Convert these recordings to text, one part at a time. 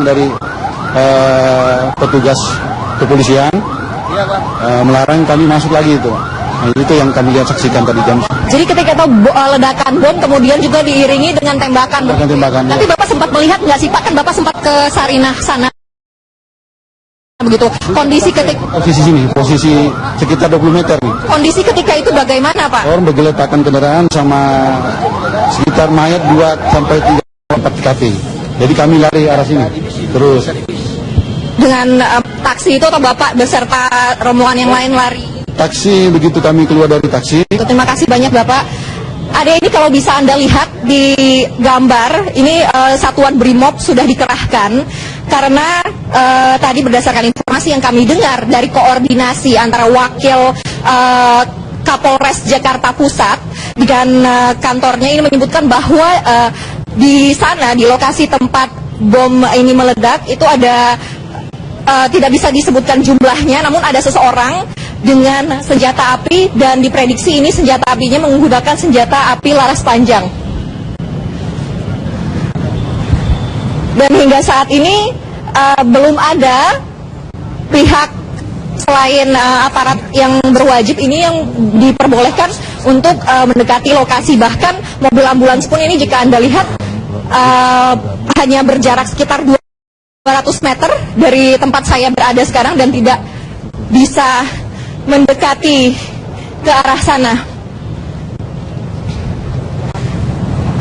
dari petugas kepolisian melarang kami masuk lagi itu. Nah, itu yang kami lihat saksikan tadi jam. Jadi ketika itu ledakan bom kemudian juga diiringi dengan tembakan. Tembakan. Tapi Bapak sempat melihat nggak sih Pak? Kan Bapak sempat ke Sarinah sana. Begitu. Kondisi ketika posisi sekitar 20 meter nih. Kondisi ketika itu bagaimana Pak? Orang bergeletakan kendaraan sama sekitar mayat 2 sampai 3 4 TKP. Jadi kami lari arah sini. Terus Dengan taksi itu atau Bapak beserta rombongan yang lain lari? taksi, begitu kami keluar dari taksi. Terima kasih banyak Bapak. Ada ini kalau bisa Anda lihat di gambar, ini satuan BRIMOB sudah dikerahkan karena tadi berdasarkan informasi yang kami dengar dari koordinasi antara wakil Kapolres Jakarta Pusat dan kantornya ini menyebutkan bahwa di sana, di lokasi tempat bom ini meledak, itu ada tidak bisa disebutkan jumlahnya, namun ada seseorang dengan senjata api dan diprediksi ini senjata apinya menggunakan senjata api laras panjang. Dan hingga saat ini belum ada pihak selain aparat yang berwajib ini yang diperbolehkan untuk mendekati lokasi. Bahkan mobil ambulans pun ini jika Anda lihat hanya berjarak sekitar 200 meter dari tempat saya berada sekarang dan tidak bisa mendekati ke arah sana.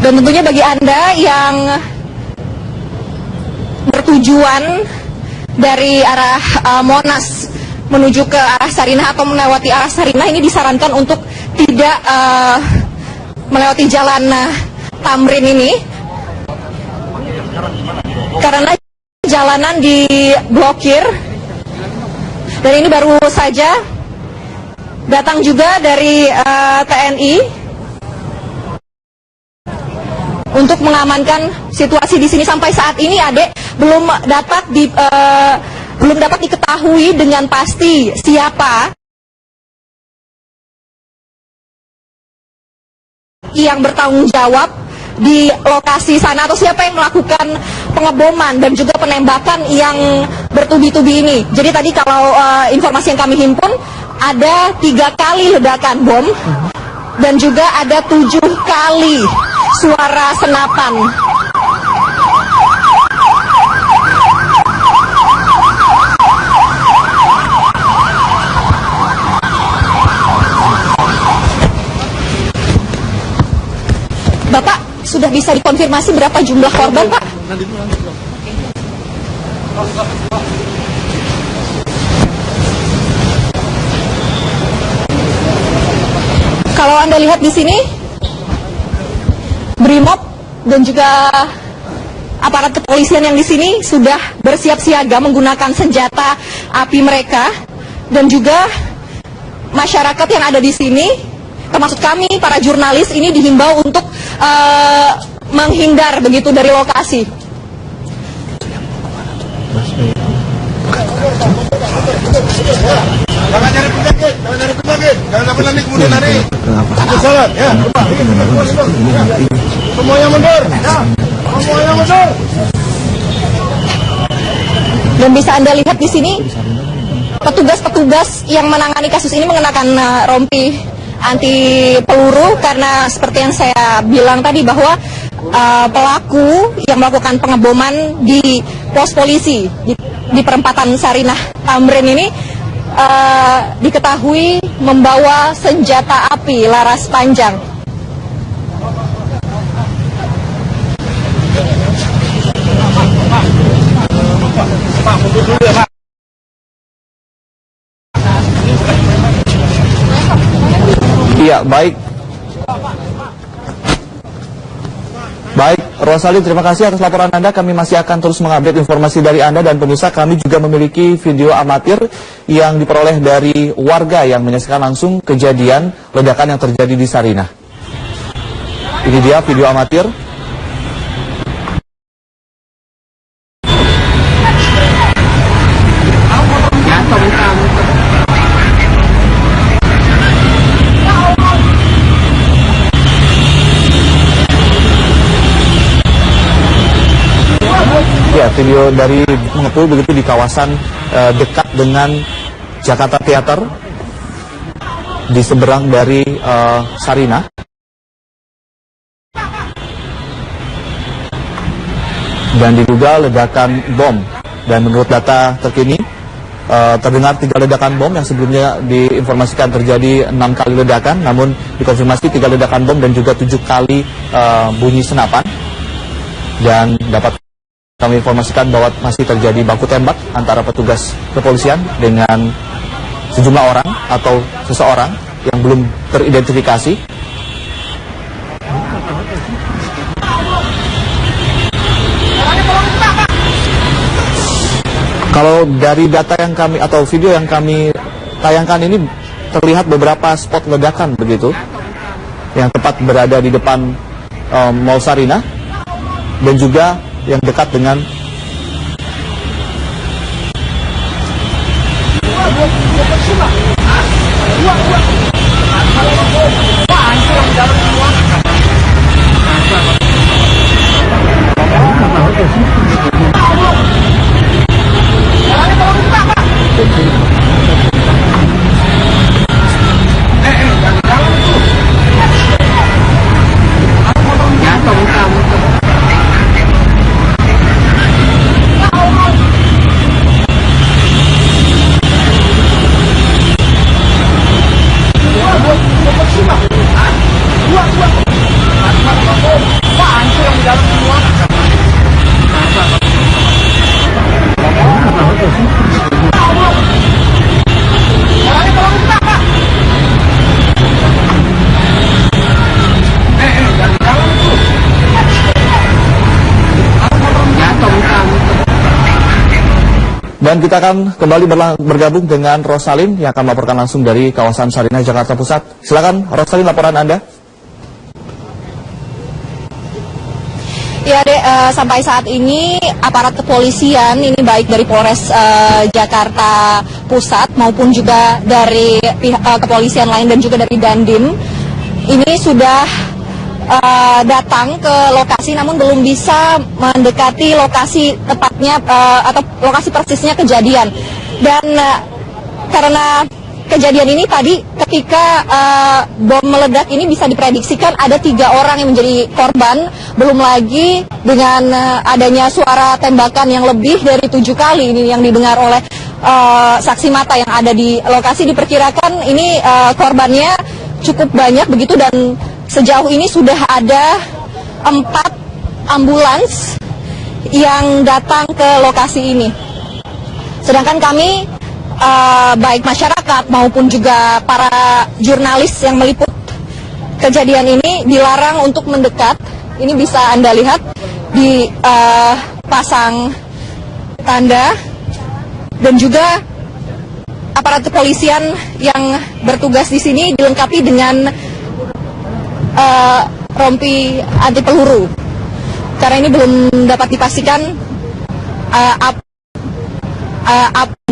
Dan tentunya bagi Anda yang bertujuan dari arah Monas menuju ke arah Sarinah atau melewati arah Sarinah, ini disarankan untuk tidak melewati jalan Tamrin ini karena jalanan diblokir. Dan ini baru saja datang juga dari TNI untuk mengamankan situasi di sini. Sampai saat ini Adek belum dapat diketahui dengan pasti siapa yang bertanggung jawab di lokasi sana atau siapa yang melakukan pengeboman dan juga penembakan yang bertubi-tubi ini. Jadi tadi kalau informasi yang kami himpun ada 3 kali ledakan bom dan juga ada 7 kali suara senapan. Bapak, sudah bisa dikonfirmasi berapa jumlah korban, Pak? Kalau Anda lihat di sini, BRIMOB dan juga aparat kepolisian yang di sini sudah bersiap siaga menggunakan senjata api mereka, dan juga masyarakat yang ada di sini, termasuk kami para jurnalis ini dihimbau untuk menghindar begitu dari lokasi. Jangan nyari penyakit, jangan sampai nanti kemudian hari. Salat, ya. Semuanya mundur, ya. Semuanya mundur. Dan bisa Anda lihat di sini, petugas-petugas yang menangani kasus ini mengenakan rompi anti peluru karena seperti yang saya bilang tadi bahwa pelaku yang melakukan pengeboman di pos polisi di perempatan Sarinah Tamrin ini diketahui membawa senjata api laras panjang. Pak, mundur dulu ya, Pak. Iya, baik. Baik, Rosalin, terima kasih atas laporan Anda. Kami masih akan terus mengupdate informasi dari Anda, dan pemirsa, kami juga memiliki video amatir yang diperoleh dari warga yang menyaksikan langsung kejadian ledakan yang terjadi di Sarinah. Ini dia video amatir. Ya, video dari mengepul begitu di kawasan dekat dengan Jakarta Theater di seberang dari Sarinah. Dan diduga ledakan bom. Dan menurut data terkini terdengar 3 ledakan bom yang sebelumnya diinformasikan terjadi 6 kali ledakan, namun dikonfirmasi 3 ledakan bom dan juga 7 kali bunyi senapan. Dan dapat kami informasikan bahwa masih terjadi baku tembak antara petugas kepolisian dengan sejumlah orang atau seseorang yang belum teridentifikasi. Kalau dari data yang kami atau video yang kami tayangkan ini terlihat beberapa spot ledakan begitu yang tepat berada di depan Mall Sarinah dan juga yang dekat dengan dan kita akan kembali bergabung dengan Rosalin yang akan melaporkan langsung dari kawasan Sarinah, Jakarta Pusat. Silakan Rosalin, laporan Anda. Ya, Dek, sampai saat ini aparat kepolisian ini baik dari Polres Jakarta Pusat maupun juga dari pihak kepolisian lain dan juga dari Dandim ini sudah datang ke lokasi, namun belum bisa mendekati lokasi tepatnya atau lokasi persisnya kejadian. Dan karena kejadian ini tadi ketika bom meledak ini bisa diprediksikan ada 3 orang yang menjadi korban, belum lagi dengan adanya suara tembakan yang lebih dari 7 kali ini yang didengar oleh saksi mata yang ada di lokasi. Diperkirakan ini korbannya cukup banyak begitu, dan sejauh ini sudah ada 4 ambulans yang datang ke lokasi ini. Sedangkan kami baik masyarakat maupun juga para jurnalis yang meliput kejadian ini dilarang untuk mendekat. Ini bisa Anda lihat di pasang tanda, dan juga aparat kepolisian yang bertugas di sini dilengkapi dengan rompi anti peluru. Karena ini belum dapat dipastikan apa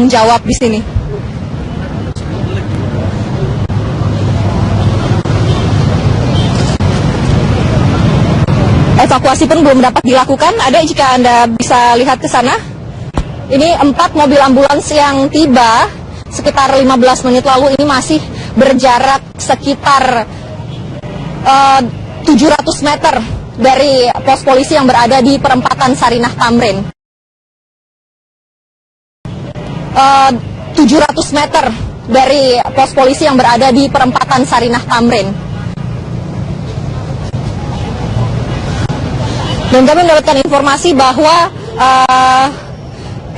yang jawab di sini. Evakuasi pun belum dapat dilakukan. Ada jika Anda bisa lihat ke sana. Ini 4 mobil ambulans yang tiba sekitar 15 menit lalu ini masih berjarak sekitar 700 meter dari pos polisi yang berada di perempatan Sarinah Tamrin. 700 meter dari pos polisi yang berada di perempatan Sarinah Tamrin. Dan kami mendapatkan informasi bahwa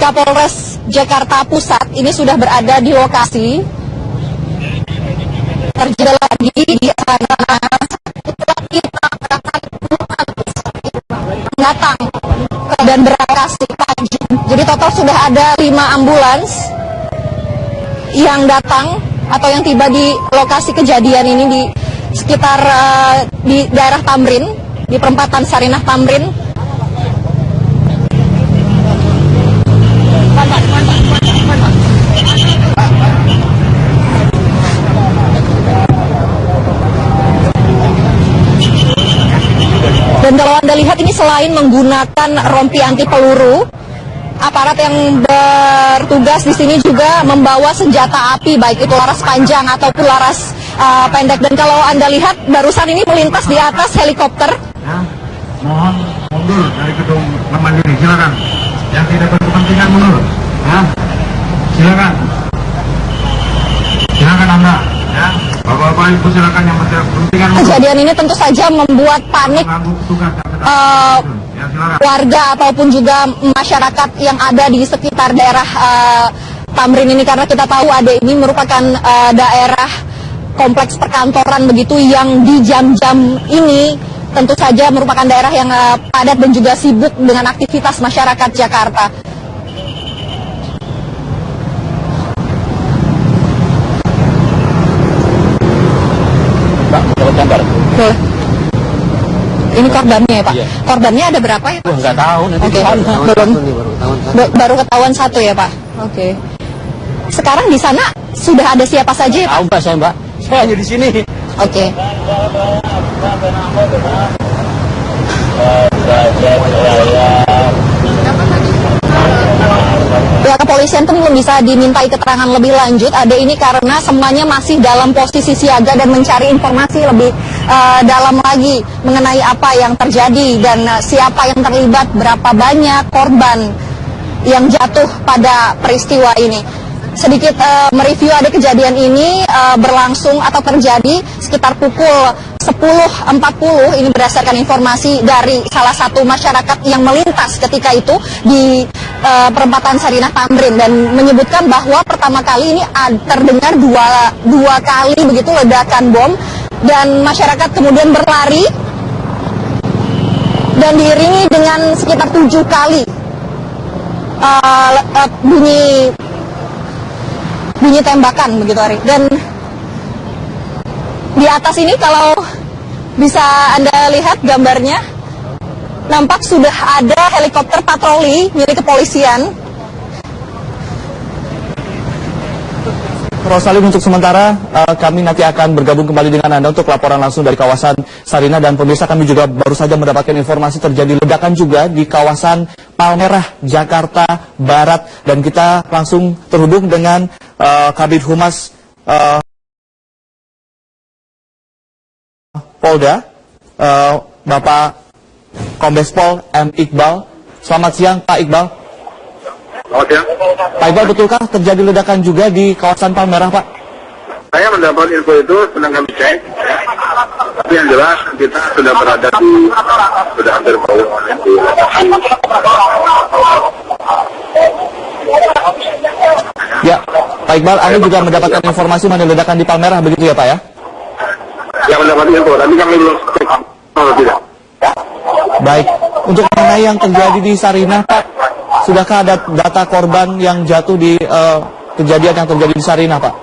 Kapolres Jakarta Pusat ini sudah berada di lokasi. Terjadi lagi di sana datang dan beraksi pagi. Jadi total sudah ada 5 ambulans yang datang atau yang tiba di lokasi kejadian ini di sekitar di daerah Tamrin, di perempatan Sarinah Tamrin. Dan kalau Anda lihat ini selain menggunakan rompi anti peluru, aparat yang bertugas di sini juga membawa senjata api, baik itu laras panjang ataupun laras pendek. Dan kalau Anda lihat barusan ini melintas di atas helikopter. Ya, mohon mundur dari gedung Bank Mandiri, silakan. Yang tidak berkepentingan mundur. Ya, silakan. Silakan Anda. Ya, Bapak-bapak Ibu silakan yang berkepentingan mundur. Kejadian ini tentu saja membuat panik Mengganggu petugas yang sedang ya, silakan. warga ataupun juga masyarakat yang ada di sekitar daerah Tamrin ini, karena kita tahu ada ini merupakan daerah kompleks perkantoran begitu yang di jam-jam ini tentu saja merupakan daerah yang padat dan juga sibuk dengan aktivitas masyarakat Jakarta. Pak, dapat gambar. Boleh. Ini korbannya ya Pak? Iya. Korbannya ada berapa ya Pak? Nggak tahu, nanti Oke, baru ketahuan satu ya Pak? Oke. Sekarang di sana sudah ada siapa saja ya Pak? Tahu Mbak, Mbak. Saya hanya di sini. Oke. Pihak kepolisian pun belum bisa dimintai keterangan lebih lanjut. Ada ini karena semuanya masih dalam posisi siaga dan mencari informasi lebih dalam lagi mengenai apa yang terjadi dan siapa yang terlibat, berapa banyak korban yang jatuh pada peristiwa ini. Sedikit mereview, ada kejadian ini berlangsung atau terjadi sekitar pukul 10.40. Ini berdasarkan informasi dari salah satu masyarakat yang melintas ketika itu di perempatan Sarinah Tamrin, dan menyebutkan bahwa pertama kali ini terdengar dua kali begitu ledakan bom, dan masyarakat kemudian berlari dan diiringi dengan sekitar 7 kali bunyi tembakan begitu Ari. Dan di atas ini kalau bisa Anda lihat gambarnya, nampak sudah ada helikopter patroli milik kepolisian. Rosalin, untuk sementara kami nanti akan bergabung kembali dengan Anda untuk laporan langsung dari kawasan Sarinah. Dan pemirsa, kami juga baru saja mendapatkan informasi terjadi ledakan juga di kawasan Palmerah, Jakarta Barat. Dan kita langsung terhubung dengan Kabid Humas Polda, Bapak Kombes Pol M. Iqbal. Selamat siang Pak Iqbal. Selamat siang. Pak Iqbal, betulkah terjadi ledakan juga di kawasan Palmerah, Pak? Saya mendapat info itu, sedang kami cek. Tapi yang jelas kita sudah berada di, sudah hampir bawah di Ya, Pak Iqbal, Anda juga mendapatkan informasi mengenai ledakan di Palmerah, begitu ya Pak ya? yang mendapat info, tapi kami belum cek kalau tidak. Baik, untuk mengenai yang terjadi di Sarinah, Pak, sudahkah ada data korban yang jatuh di kejadian yang terjadi di Sarinah, Pak?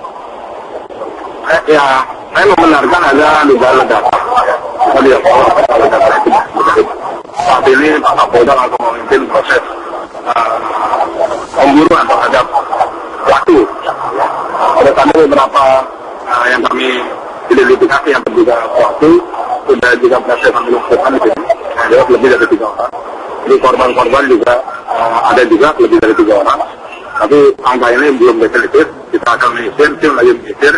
Ya, saya membenarkan ada dugaan ledakan. Kita tidak tahu ledakan itu. Saat ini Pak Kapolda langsung memimpin proses pemburuan terhadap pelaku. Ada tadi beberapa yang kami identifikasi yang terduga pelaku, sudah juga berhasil kami lumpuhkan di sini. Ada lebih dari 3 orang. Jadi korban-korban juga ada juga lebih dari 3 orang. Tapi angka ini belum definitif. Kita akan menyisir, tim lagi menyisir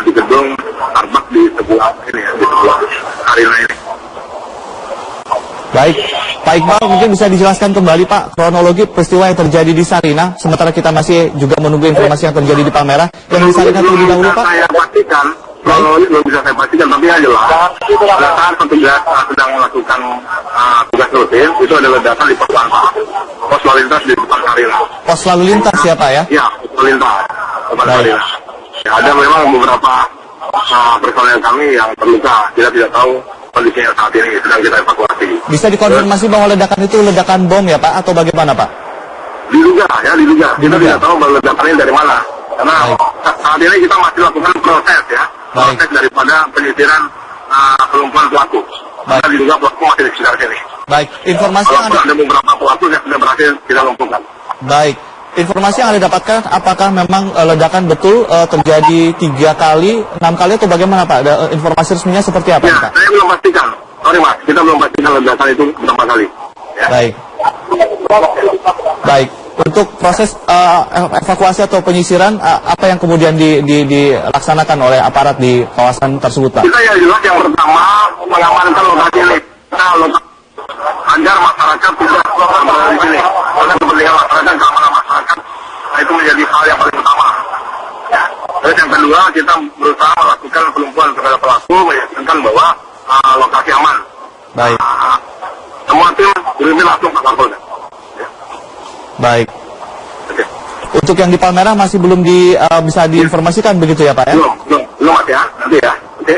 di gedung Arbak di sebuah ini ya, di sebuah arena ini. Baik, Pak Iqbal, mungkin bisa dijelaskan kembali Pak kronologi peristiwa yang terjadi di Sarinah, sementara kita masih juga menunggu informasi yang terjadi di Palmerah. Yang di Sarinah terlebih dahulu, Pak. Saya pastikan, kronologi belum bisa saya pastikan, tapi yang jelas pada saat petugas sedang melakukan tugas rutin, itu ada ledakan di pos lalu lintas di depan Sarinah. Pos lalu lintas ya Pak ya? Ya, pos lalu lintas depan Baik. Sarinah. Ya, ada memang beberapa personel kami yang terluka. Kita tidak tahu kondisinya saat ini, sedang kita evakuasi. Bisa dikonfirmasi bahwa ledakan itu ledakan bom ya Pak, atau bagaimana Pak? Diduga. Kita Diduga. tidak tahu ledakannya dari mana. Karena saat ini kita masih lakukan proses ya. Baik. Proses daripada penyisiran kelumpuhan pelaku. Baik. Kita diduga pelaku masih di sekitar sini. Baik, informasi yang Walaupun Anda... ada beberapa pelaku yang sudah berhasil kita lumpuhkan. Baik, informasi yang Anda dapatkan, apakah memang ledakan betul terjadi 3 kali, 6 kali, atau bagaimana Pak? Ada informasi resminya seperti apa Ya, nih, Pak? saya belum pastikan. Sorry Mas, kita belum pastikan ledakan itu berapa kali. Ya. Baik. Baik. Untuk proses evakuasi atau penyisiran, apa yang kemudian dilaksanakan oleh aparat di kawasan tersebut, Pak? Kita ya jelas yang pertama mengamankan lokasi ini. Agar masyarakat tidak berada di sini. Karena kepentingan masyarakat, keamanan masyarakat, nah itu menjadi hal yang paling utama. Ya. Terus yang kedua, kita berusaha melakukan pelumpuhan kepada pelaku, meyakinkan bahwa lokasi aman. Baik. Semua tim berhenti langsung ke Kapolda. Baik. Oke. Untuk yang di Palmerah masih belum bisa diinformasikan begitu ya, Pak ya? Belum Mas ya, nanti ya. Oke.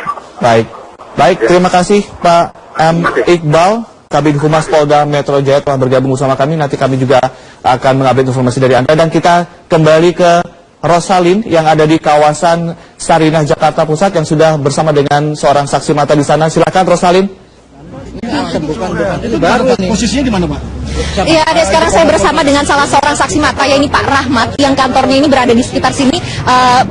Baik, terima kasih Pak M. Iqbal, Kabid Humas Polda Metro Jaya telah bergabung bersama kami. Nanti kami juga akan mengupdate informasi dari Anda. Dan kita kembali ke Rosalin yang ada di kawasan Sarinah, Jakarta Pusat yang sudah bersama dengan seorang saksi mata di sana. Silakan Rosalin. Posisinya di mana, Pak? Iya, sekarang saya bersama dengan salah seorang saksi mata, yaitu Pak Rahmat, yang kantornya ini berada di sekitar sini.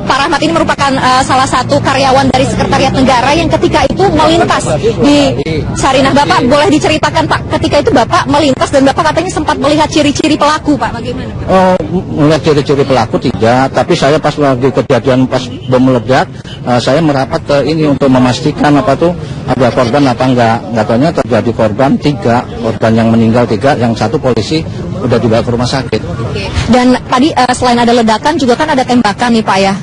Pak Rahmat ini merupakan salah satu karyawan dari Sekretariat Negara yang ketika itu melintas di Sarinah. Bapak boleh diceritakan, Pak, ketika itu Bapak melintas dan Bapak katanya sempat melihat ciri-ciri pelaku, Pak, bagaimana? Oh, melihat ciri-ciri pelaku tidak, tapi saya pas lagi kejadian pas bom meledak, saya merapat ke ini untuk memastikan apa tuh ada korban apa enggak. Nggak taunya terjadi korban 3, korban yang meninggal 3, yang 1 polisi udah dibawa ke rumah sakit. Oke. Dan tadi selain ada ledakan juga kan ada tembakan nih, Pak ya?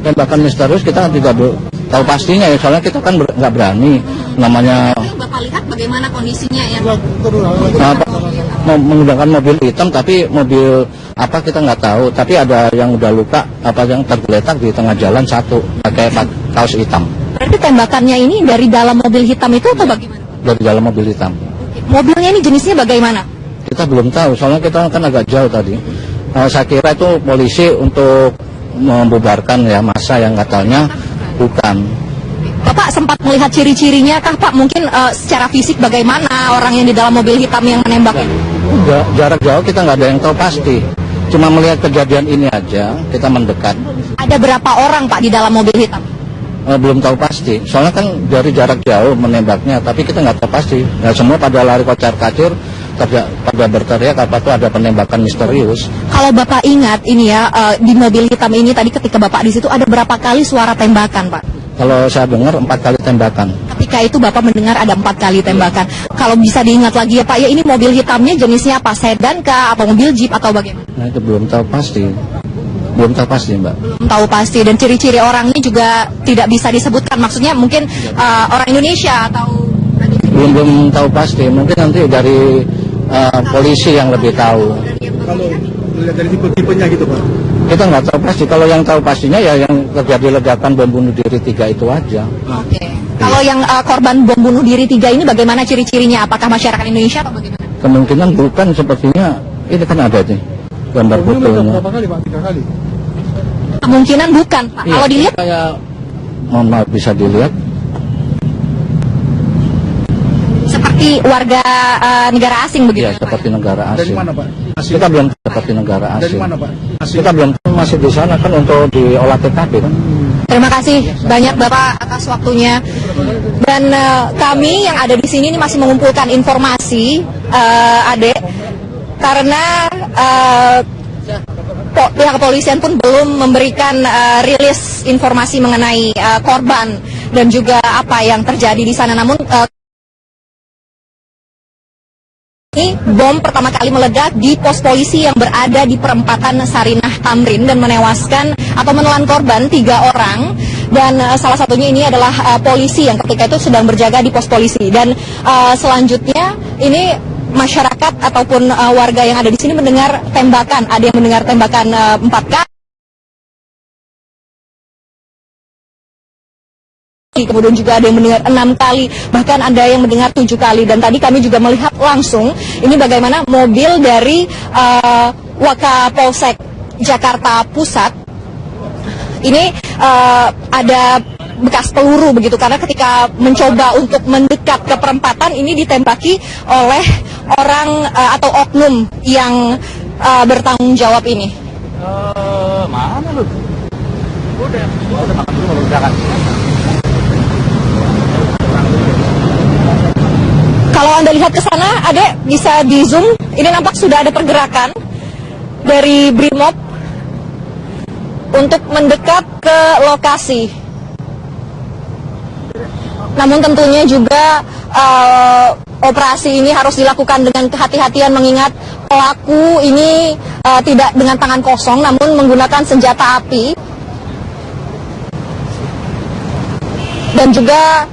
Tembakan misterius kita tidak tahu pastinya ya, soalnya kita kan nggak berani namanya. Bapak lihat bagaimana kondisinya ya? Menggunakan mobil hitam, tapi mobil apa kita nggak tahu, tapi ada yang udah luka, apa yang tergeletak di tengah jalan 1 pakai kaos hitam. Berarti tembakannya ini dari dalam mobil hitam itu atau bagaimana? Dari dalam mobil hitam. Mobilnya ini jenisnya bagaimana? Kita belum tahu, soalnya kita kan agak jauh tadi. Saya kira itu polisi untuk membubarkan ya massa yang katanya bukan. Bapak sempat melihat ciri-cirinya kah, Pak? Mungkin secara fisik bagaimana orang yang di dalam mobil hitam yang menembaknya? Enggak, jarak jauh kita nggak ada yang tahu pasti. Cuma melihat kejadian ini aja, kita mendekat. Ada berapa orang, Pak, di dalam mobil hitam? Belum tahu pasti, soalnya kan dari jarak jauh menembaknya, tapi kita nggak tahu pasti. Nah, semua pada lari kocar-kacir, pada berteriak apa tuh ada penembakan misterius. Kalau Bapak ingat ini ya, di mobil hitam ini tadi ketika Bapak di situ ada berapa kali suara tembakan, Pak? Kalau saya dengar 4 kali tembakan. Ketika itu Bapak mendengar ada 4 kali tembakan. Kalau bisa diingat lagi ya, Pak, ya ini mobil hitamnya jenisnya apa? Sedan kah? Atau mobil jeep atau bagaimana? Nah, itu belum tahu pasti. Belum tahu pasti, Mbak. Belum tahu pasti, dan ciri-ciri orangnya juga tidak bisa disebutkan. Maksudnya mungkin orang Indonesia atau... Belum tahu pasti, mungkin nanti dari polisi yang lebih tahu. Kalau melihat dari tipe-tipenya gitu, Pak? Kita nggak tahu pasti, kalau yang tahu pastinya ya yang terjadi ledakan bom bunuh diri 3 itu aja. Oke. Kalau yang korban bom bunuh diri 3 ini bagaimana ciri-cirinya? Apakah masyarakat Indonesia atau bagaimana? Kemungkinan bukan, sepertinya ini kan ada nih gambar fotonya. Berapa kali, Pak? 3 kali? Kemungkinan bukan, Pak. Iya, Kalau dilihat, kayak mohon maaf bisa dilihat. seperti warga negara asing begitu. Iya, seperti negara Dari asing. mana, Pak? Kita belum seperti negara asing. Dari mana, Pak? Kita belum masih di sana kan untuk diolah TKP kan. Terima kasih banyak Bapak atas waktunya. Dan kami yang ada di sini ini masih mengumpulkan informasi, Adek, karena pihak kepolisian pun belum memberikan rilis informasi mengenai korban dan juga apa yang terjadi di sana. Namun ini bom pertama kali meledak di pos polisi yang berada di perempatan Sarinah Tamrin dan menewaskan atau menelan korban 3 orang, dan salah satunya ini adalah polisi yang ketika itu sedang berjaga di pos polisi. Dan selanjutnya ini masyarakat ataupun warga yang ada di sini mendengar tembakan, ada yang mendengar tembakan 4 kali. Kemudian juga ada yang mendengar 6 kali, bahkan ada yang mendengar 7 kali. Dan tadi kami juga melihat langsung ini bagaimana mobil dari Wakapolsek Jakarta Pusat ini ada bekas peluru begitu, karena ketika mencoba untuk mendekat ke perempatan ini ditembaki oleh orang atau oknum yang bertanggung jawab ini. Mana lu? Udah makan dulu baru berangkat. Kalau Anda lihat ke sana, Adek bisa di zoom. Ini nampak sudah ada pergerakan dari Brimob untuk mendekat ke lokasi. Namun tentunya juga operasi ini harus dilakukan dengan kehati-hatian mengingat pelaku ini tidak dengan tangan kosong namun menggunakan senjata api. Dan juga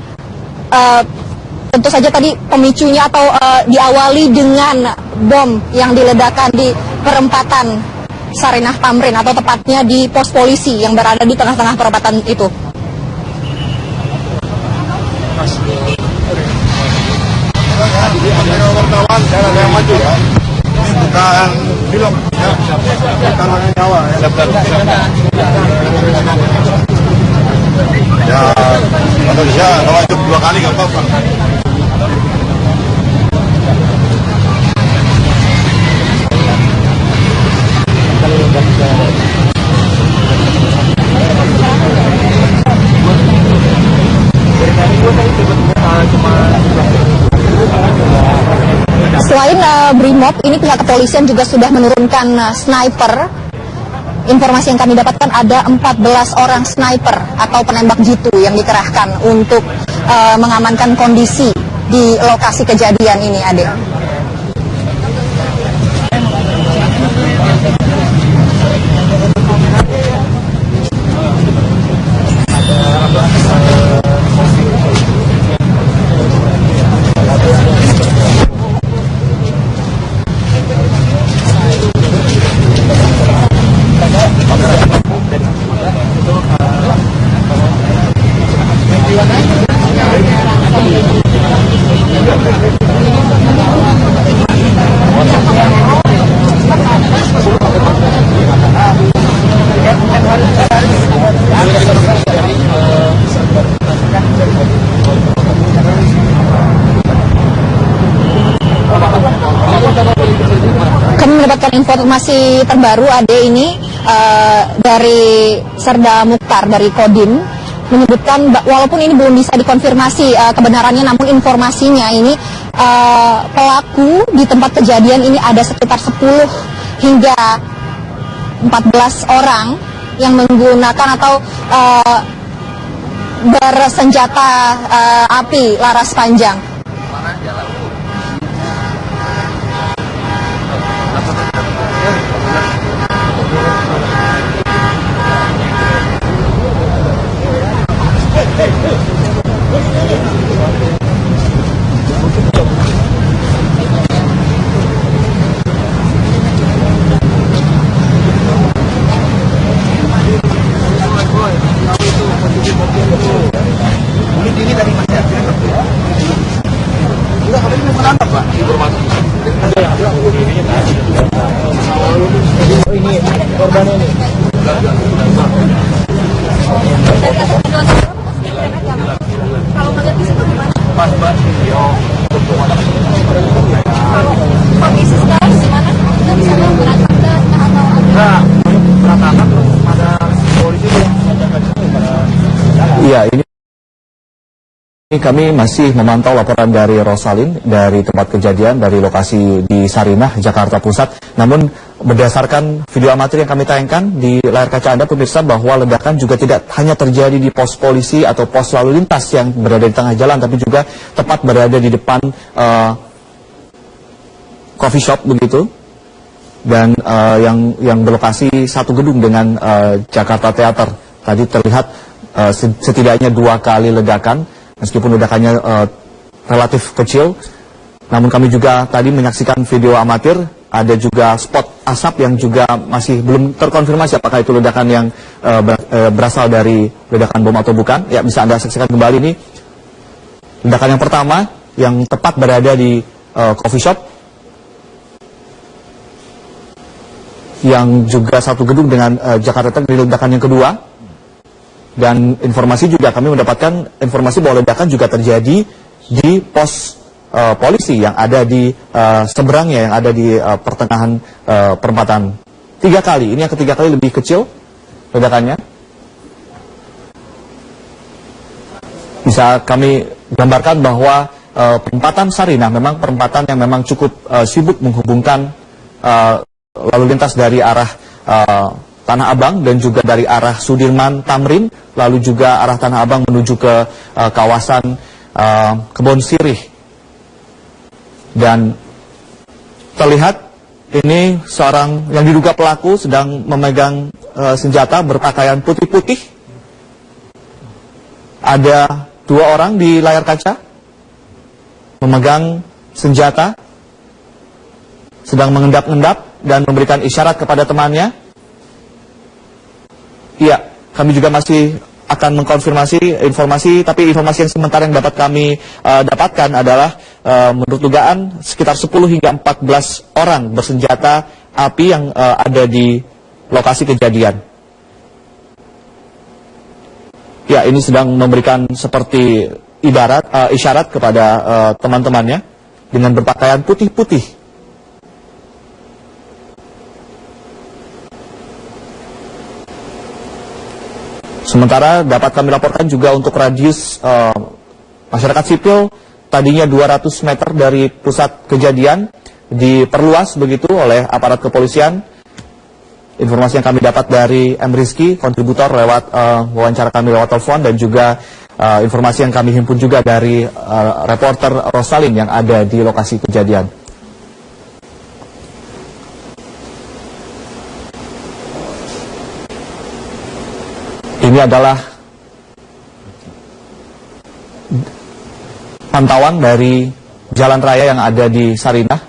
tentu saja tadi pemicunya atau diawali dengan bom yang diledakkan di perempatan Sarinah Tamrin atau tepatnya di pos polisi yang berada di tengah-tengah perempatan itu. Wartawan, saya maju ya. Ini bukan film, ya. Bukan nyawa ya. Ya, Indonesia kalau hidup 2 kali nggak apa-apa. Selain Brimob, ini pihak kepolisian juga sudah menurunkan sniper. Informasi yang kami dapatkan ada 14 orang sniper atau penembak jitu yang dikerahkan untuk mengamankan kondisi di lokasi kejadian ini, Ade. Kami mendapatkan informasi terbaru, Ade, ini dari Serda Mukhtar dari Kodim menyebutkan walaupun ini belum bisa dikonfirmasi kebenarannya, namun informasinya ini pelaku di tempat kejadian ini ada sekitar 10 hingga 14 orang yang menggunakan atau bersenjata api laras panjang. Iya, ini kami masih memantau laporan dari Rosalin dari tempat kejadian dari lokasi di Sarinah, Jakarta Pusat. Namun berdasarkan video amatir yang kami tayangkan di layar kaca Anda pemirsa, bahwa ledakan juga tidak hanya terjadi di pos polisi atau pos lalu lintas yang berada di tengah jalan, tapi juga tepat berada di depan coffee shop begitu, dan yang berlokasi satu gedung dengan Jakarta Theater. Tadi terlihat setidaknya 2 kali ledakan, meskipun ledakannya relatif kecil. Namun kami juga tadi menyaksikan video amatir, ada juga spot asap yang juga masih belum terkonfirmasi apakah itu ledakan yang berasal dari ledakan bom atau bukan. Ya, bisa Anda saksikan kembali ini. Ledakan yang pertama yang tepat berada di coffee shop, yang juga satu gedung dengan Jakarta Theater. Di ledakan yang kedua, dan informasi juga kami mendapatkan informasi bahwa ledakan juga terjadi di pos polisi yang ada di seberangnya, yang ada di pertengahan perempatan. 3 kali, ini yang ketiga kali lebih kecil ledakannya. Bisa kami gambarkan bahwa perempatan Sarinah, memang perempatan yang memang cukup sibuk menghubungkan lalu lintas dari arah Tanah Abang dan juga dari arah Sudirman Tamrin, lalu juga arah Tanah Abang menuju ke kawasan Kebon Sirih. Dan terlihat ini seorang yang diduga pelaku sedang memegang senjata berpakaian putih-putih. Ada 2 orang di layar kaca memegang senjata, sedang mengendap-endap dan memberikan isyarat kepada temannya. Iya, kami juga masih akan mengkonfirmasi informasi, tapi informasi yang sementara yang dapat kami dapatkan adalah menurut dugaan sekitar 10 hingga 14 orang bersenjata api yang ada di lokasi kejadian. Ya, ini sedang memberikan seperti isyarat kepada teman-temannya dengan berpakaian putih-putih. Sementara dapat kami laporkan juga untuk radius masyarakat sipil tadinya 200 meter dari pusat kejadian diperluas begitu oleh aparat kepolisian. Informasi yang kami dapat dari M. Rizky, kontributor lewat wawancara kami lewat telepon, dan juga informasi yang kami himpun juga dari reporter Rosalin yang ada di lokasi kejadian. Ini adalah pantauan dari jalan raya yang ada di Sarinah.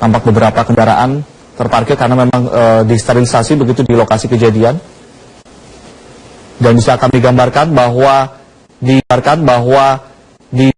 Tampak beberapa kendaraan terparkir karena memang disterilisasi begitu di lokasi kejadian. Dan bisa kami gambarkan bahwa di